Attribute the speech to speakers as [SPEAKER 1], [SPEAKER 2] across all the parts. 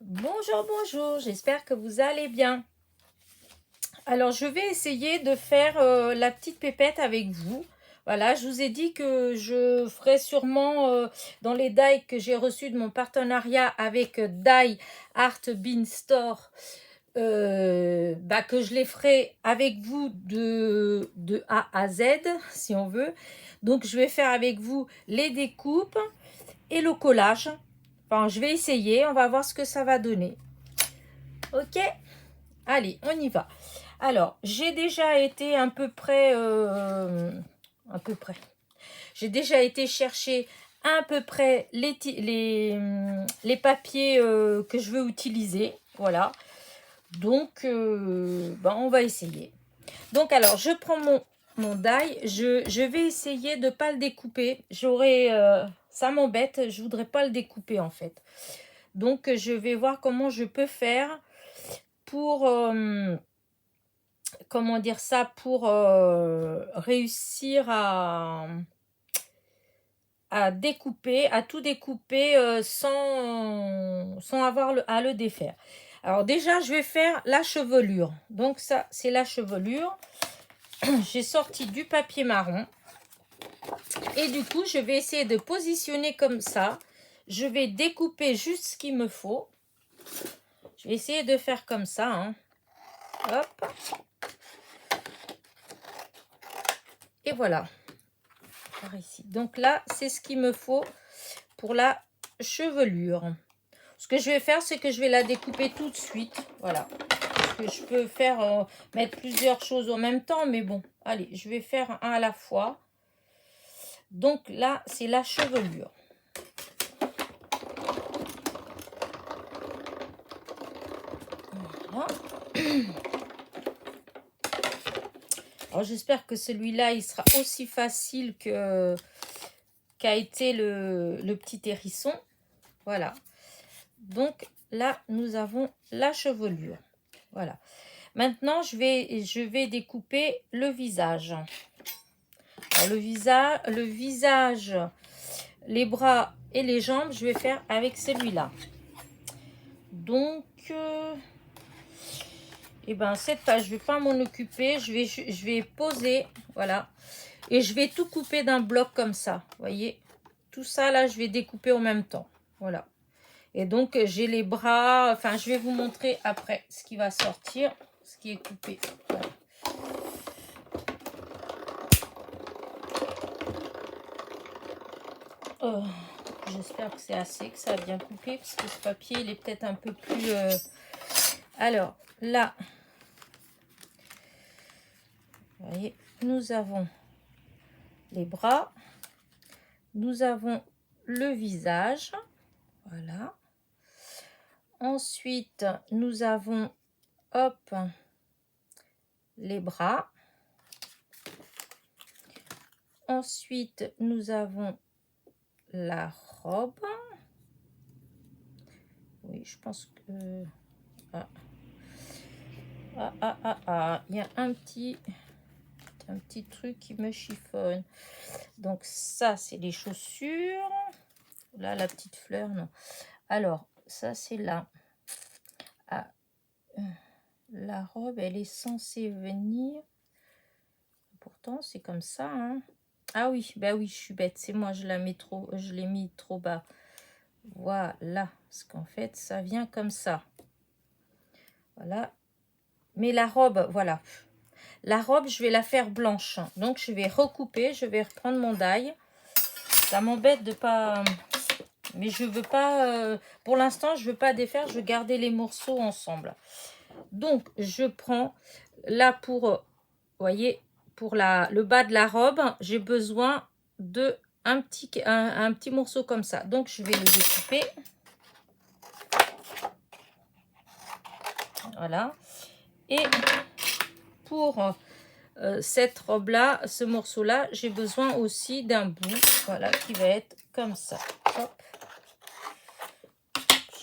[SPEAKER 1] Bonjour, bonjour, j'espère que vous allez bien. Alors, je vais essayer de faire la petite pépette avec vous. Voilà, je vous ai dit que je ferai sûrement dans les die que j'ai reçus de mon partenariat avec Die Art Bean Store, que je les ferai avec vous de A à Z, si on veut. Donc, je vais faire avec vous les découpes et le collage. Enfin, je vais essayer, on va voir ce que ça va donner. Ok, allez, on y va. Alors, j'ai déjà été à peu près, j'ai déjà été chercher à peu près les papiers que je veux utiliser. Voilà. Donc, on va essayer. Donc, alors, je prends mon die. Je vais essayer de ne pas le découper. Ça m'embête. Je voudrais pas le découper, en fait. Donc, je vais voir comment je peux faire pour... comment dire ça, pour réussir à découper, à tout découper sans avoir à le défaire. Alors déjà, je vais faire la chevelure. Donc ça, c'est la chevelure. J'ai sorti du papier marron. Et du coup, je vais essayer de positionner comme ça. Je vais découper juste ce qu'il me faut. Je vais essayer de faire comme ça. Hein. Hop. Et voilà. Par ici. Donc là, c'est ce qu'il me faut pour la chevelure. Ce que je vais faire, c'est que je vais la découper tout de suite. Voilà. Parce que je peux faire mettre plusieurs choses en même temps, mais bon, allez, je vais faire un à la fois. Donc là, c'est la chevelure. Voilà. Alors j'espère que celui-là, il sera aussi facile qu'a été le petit hérisson. Voilà. Donc là, nous avons la chevelure. Voilà. Maintenant, je vais découper le visage. Alors, le visage, les bras et les jambes, je vais faire avec celui-là. Donc, cette page, je ne vais pas m'en occuper. Je vais poser, voilà. Et je vais tout couper d'un bloc comme ça. Vous voyez, tout ça, là, je vais découper en même temps. Voilà. Et donc, j'ai les bras. Enfin, je vais vous montrer après ce qui va sortir, ce qui est coupé. Voilà. Oh, j'espère que c'est assez, que ça a bien coupé, parce que ce papier, il est peut-être un peu plus... Alors, là, vous voyez, nous avons les bras, nous avons le visage, voilà. Ensuite, nous avons, hop, les bras. Ensuite, nous avons la robe. Oui, je pense que... il y a un petit truc qui me chiffonne. Donc ça, c'est les chaussures. Là, la petite fleur, non. Alors, ça, c'est là. Ah, la robe, elle est censée venir. Pourtant, c'est comme ça. Hein. Ah oui, bah oui, je suis bête. C'est moi, je l'ai mis trop bas. Voilà. Parce qu'en fait, ça vient comme ça. Voilà. Mais la robe, voilà. La robe, je vais la faire blanche. Donc, je vais recouper. Je vais reprendre mon die. Ça m'embête de pas... Mais je veux pas... pour l'instant, je veux pas défaire. Je veux garder les morceaux ensemble. Donc, je prends... Là, vous voyez, pour le bas de la robe, j'ai besoin de un petit morceau comme ça. Donc, je vais le découper. Voilà. Et pour cette robe-là, ce morceau-là, j'ai besoin aussi d'un bout, voilà, qui va être comme ça. Hop.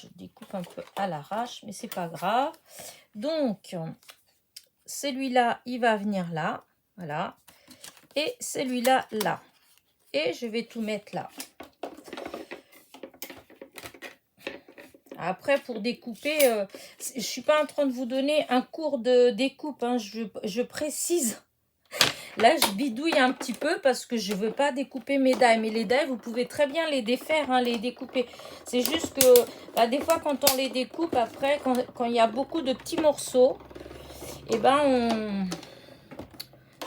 [SPEAKER 1] Je découpe un peu à l'arrache, mais c'est pas grave. Donc, celui-là, il va venir là, voilà. Et celui-là, là. Et je vais tout mettre là. Après, pour découper, je suis pas en train de vous donner un cours de découpe, hein, je précise. Là, je bidouille un petit peu parce que je veux pas découper mes dailles. Mais les dailles, vous pouvez très bien les défaire, hein, les découper. C'est juste que bah, des fois, quand on les découpe, après, quand il y a beaucoup de petits morceaux, et ben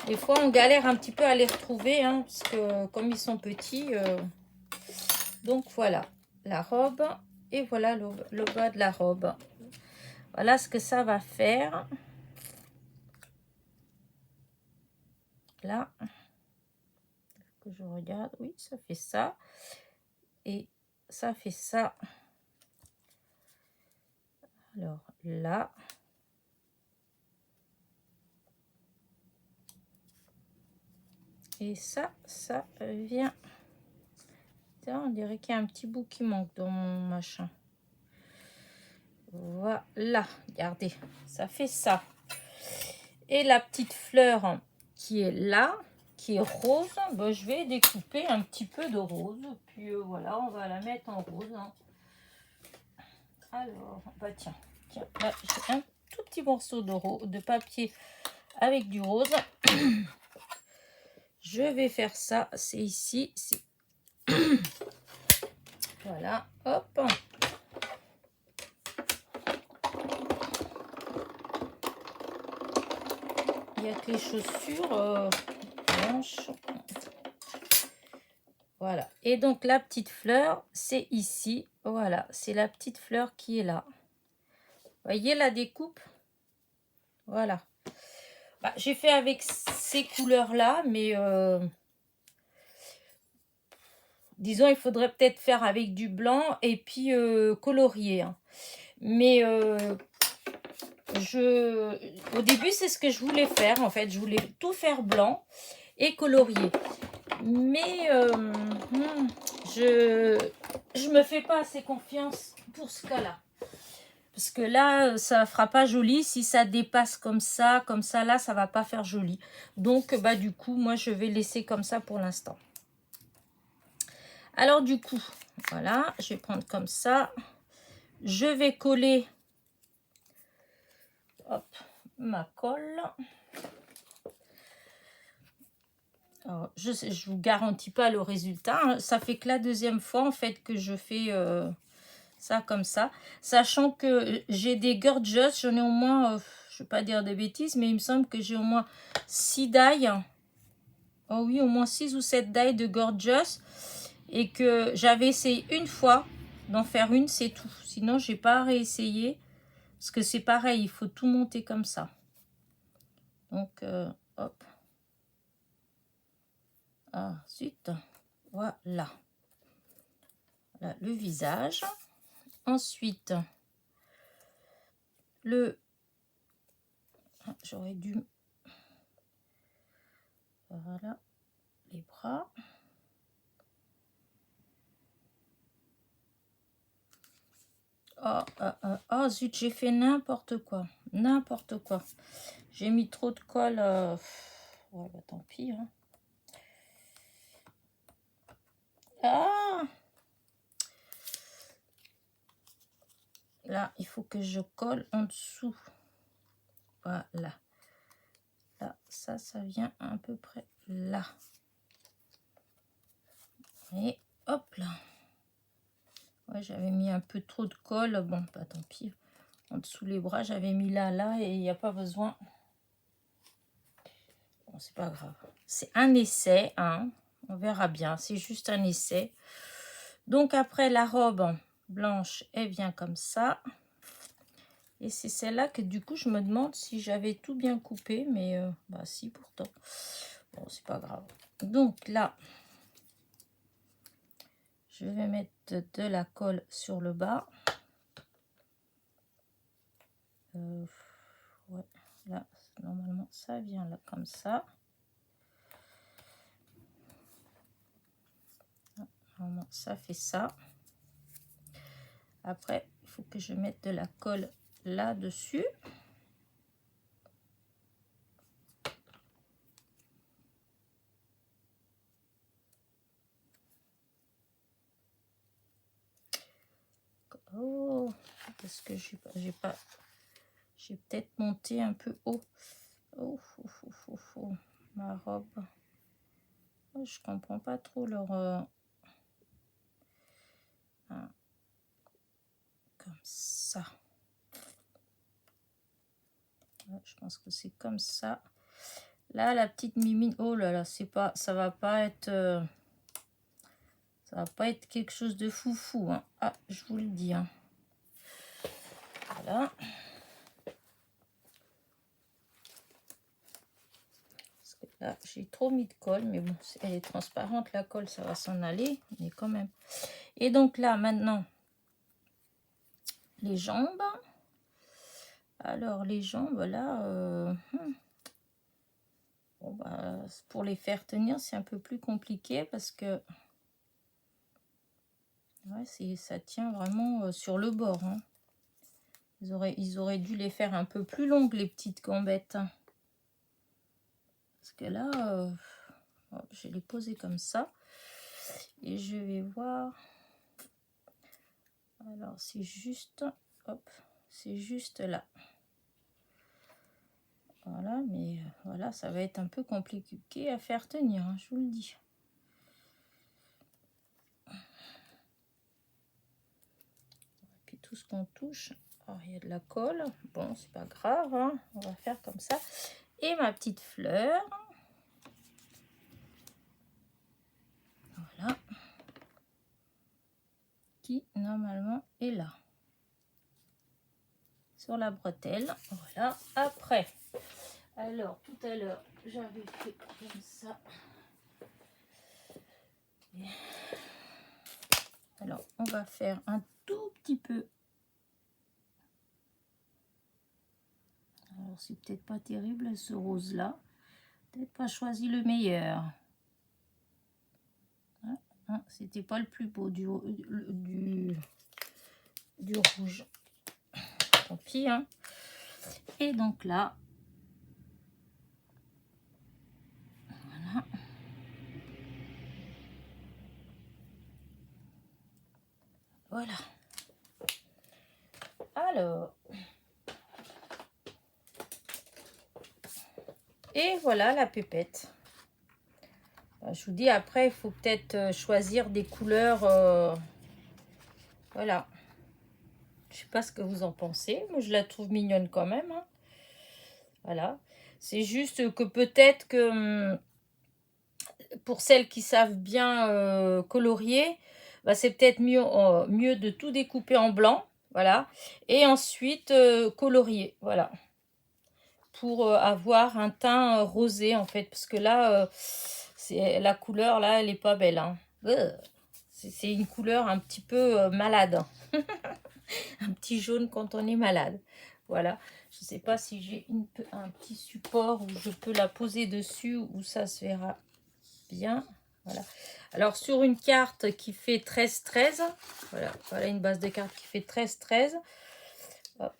[SPEAKER 1] des fois, on galère un petit peu à les retrouver, hein, parce que comme ils sont petits. Donc voilà, la robe. Et voilà le bas de la robe. Voilà ce que ça va faire. Là, que je regarde. Oui, ça fait ça. Et ça fait ça. Alors là. Et ça vient. On dirait qu'il y a un petit bout qui manque dans mon machin. Voilà, regardez, ça fait ça. Et la petite fleur qui est là, qui est rose, ben, je vais découper un petit peu de rose. Puis voilà, on va la mettre en rose. Hein. Alors, bah tiens, là j'ai un tout petit morceau de papier avec du rose. Je vais faire ça, c'est ici, c'est voilà, hop. Il y a que les chaussures blanches. Voilà. Et donc, la petite fleur, c'est ici. Voilà, c'est la petite fleur qui est là. Voyez la découpe? Voilà. Bah, j'ai fait avec ces couleurs-là, mais disons, il faudrait peut-être faire avec du blanc et puis colorier. Hein. Mais au début, c'est ce que je voulais faire, en fait. Je voulais tout faire blanc et colorier. Mais je me fais pas assez confiance pour ce cas-là. Parce que là, ça fera pas joli. Si ça dépasse comme ça, là, ça va pas faire joli. Donc, bah, du coup, moi, je vais laisser comme ça pour l'instant. Alors, du coup, voilà, je vais prendre comme ça. Je vais coller, hop, ma colle. Alors, je vous garantis pas le résultat. Hein. Ça fait que la deuxième fois, en fait, que je fais ça comme ça. Sachant que j'ai des gorgeous. J'en ai au moins, je ne vais pas dire des bêtises, mais il me semble que j'ai au moins 6 dailles. Oh oui, au moins 6 ou 7 dailles de gorgeous. Et que j'avais essayé une fois d'en faire une, c'est tout. Sinon, je n'ai pas réessayé. Parce que c'est pareil, il faut tout monter comme ça. Donc, hop. Ensuite, voilà. Voilà le visage. Ensuite, j'aurais dû... Voilà, les bras. Oh, zut, j'ai fait n'importe quoi. N'importe quoi. J'ai mis trop de colle. Ouais, bah tant pis. Hein. Ah! Là, il faut que je colle en dessous. Voilà. Là, ça vient à peu près là. Et hop là. Ouais, j'avais mis un peu trop de colle. Bon, bah tant pis. En dessous les bras, j'avais mis là et il n'y a pas besoin. Bon, c'est pas grave. C'est un essai, hein. On verra bien. C'est juste un essai. Donc après, la robe blanche, elle vient comme ça. Et c'est celle-là que du coup, je me demande si j'avais tout bien coupé. Mais bah si, pourtant. Bon, c'est pas grave. Donc là, je vais mettre de la colle sur le bas. Ouais, là, normalement, ça vient là comme ça. Normalement, ça fait ça. Après, il faut que je mette de la colle là-dessus. Oh, parce que j'ai peut-être monté un peu haut. Oh, ma robe. Oh, je comprends pas trop leur... comme ça. Ouais, je pense que c'est comme ça. Là, la petite mimine, oh là là, c'est pas, ça va pas être quelque chose de foufou, hein. Ah, je vous le dis, hein. Voilà. Parce que là, j'ai trop mis de colle, mais bon, elle est transparente, la colle, ça va s'en aller, mais quand même. Et donc là, maintenant, les jambes. Alors, les jambes, là, bon, bah, pour les faire tenir, c'est un peu plus compliqué parce que ouais, ça tient vraiment sur le bord, hein. Ils auraient dû les faire un peu plus longues, les petites gambettes. Parce que là, je vais les poser comme ça. Et je vais voir. Alors, c'est juste... Hop, c'est juste là. Voilà, mais voilà, ça va être un peu compliqué à faire tenir, hein, je vous le dis. Et puis tout ce qu'on touche... Alors, il y a de la colle. Bon, c'est pas grave, hein, on va faire comme ça. Et ma petite fleur. Voilà. Qui, normalement, est là. Sur la bretelle. Voilà. Après, alors, tout à l'heure, j'avais fait comme ça. Alors, on va faire un tout petit peu. Alors, c'est peut-être pas terrible, ce rose-là. Peut-être pas choisi le meilleur. Hein, c'était pas le plus beau du rouge. Tant pis, hein. Et donc là, voilà. Voilà. Alors. Et voilà la pépette. Je vous dis, après, il faut peut-être choisir des couleurs. Voilà. Je sais pas ce que vous en pensez. Moi, je la trouve mignonne quand même, hein. Voilà. C'est juste que peut-être que pour celles qui savent bien colorier, bah, c'est peut-être mieux de tout découper en blanc. Voilà. Et ensuite colorier. Voilà. Pour avoir un teint rosé, en fait. Parce que là, la couleur, là, elle est pas belle, hein. C'est une couleur un petit peu malade. Un petit jaune quand on est malade. Voilà. Je ne sais pas si j'ai un petit support où je peux la poser dessus, où ça se verra bien. Voilà. Alors, sur une carte qui fait 13-13, voilà une base de carte qui fait 13-13.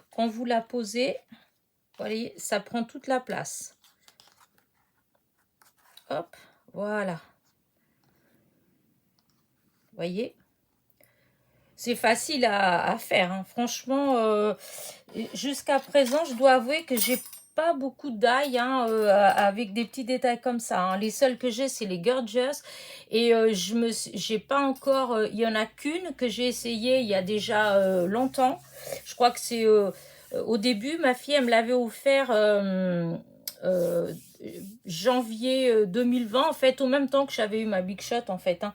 [SPEAKER 1] Quand vous la posez, vous voyez, ça prend toute la place. Hop, voilà. Vous voyez, c'est facile à faire, hein. Franchement, jusqu'à présent, je dois avouer que j'ai pas beaucoup d'ail, hein, avec des petits détails comme ça, hein. Les seuls que j'ai, c'est les Gorgeous. Et j'ai pas encore... il y en a qu'une que j'ai essayé il y a déjà longtemps. Je crois que c'est... au début, ma fille, elle me l'avait offert... janvier 2020, en fait, au même temps que j'avais eu ma Big Shot, en fait, hein.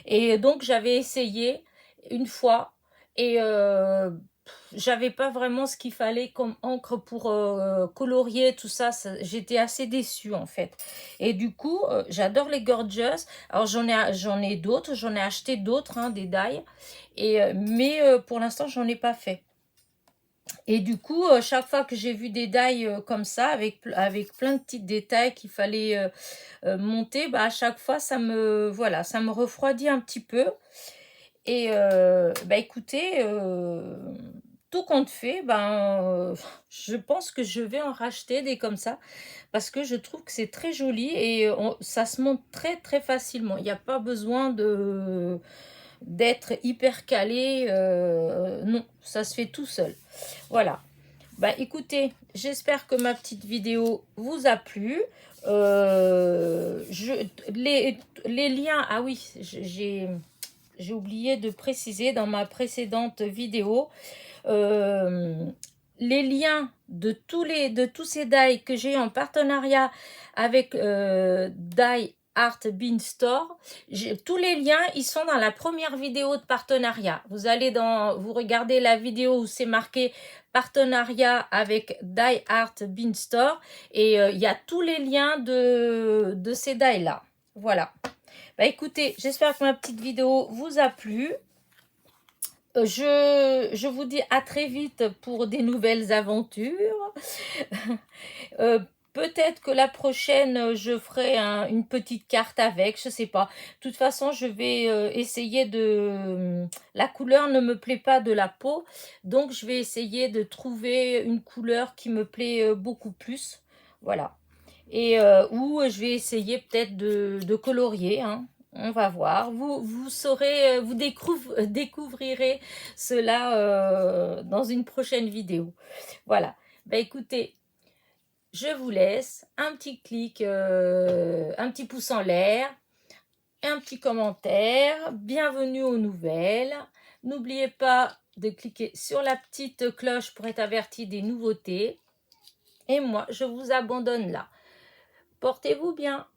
[SPEAKER 1] Et donc, j'avais essayé une fois et j'avais pas vraiment ce qu'il fallait comme encre pour colorier tout ça. J'étais assez déçue, en fait. Et du coup, j'adore les Gorgeous. Alors, j'en ai d'autres. J'en ai acheté d'autres, hein, des die. Mais pour l'instant, j'en ai pas fait. Et du coup, chaque fois que j'ai vu des die comme ça, avec plein de petits détails qu'il fallait monter, bah, à chaque fois, ça me refroidit un petit peu. Et bah, écoutez, tout compte fait, je pense que je vais en racheter des comme ça, parce que je trouve que c'est très joli et ça se monte très très facilement. Il n'y a pas besoin d'être hyper calé. Non, ça se fait tout seul. Voilà. Bah écoutez, j'espère que ma petite vidéo vous a plu. Les liens, ah oui, j'ai oublié de préciser dans ma précédente vidéo, les liens de tous ces die que j'ai en partenariat avec Die Art Bean Store, tous les liens, ils sont dans la première vidéo de partenariat. Vous allez vous regardez la vidéo où c'est marqué partenariat avec Die Art Bean Store et il y a tous les liens de ces die là. Voilà. Bah écoutez, j'espère que ma petite vidéo vous a plu. Je vous dis à très vite pour des nouvelles aventures. Peut-être que la prochaine, je ferai une petite carte avec, je sais pas. De toute façon, je vais essayer de... La couleur ne me plaît pas de la peau, donc je vais essayer de trouver une couleur qui me plaît beaucoup plus. Voilà. Et ou je vais essayer peut-être de colorier, hein. On va voir. Vous saurez, vous découvrirez cela dans une prochaine vidéo. Voilà. Bah écoutez, je vous laisse un petit clic, un petit pouce en l'air, un petit commentaire. Bienvenue aux nouvelles. N'oubliez pas de cliquer sur la petite cloche pour être averti des nouveautés. Et moi, je vous abandonne là. Portez-vous bien.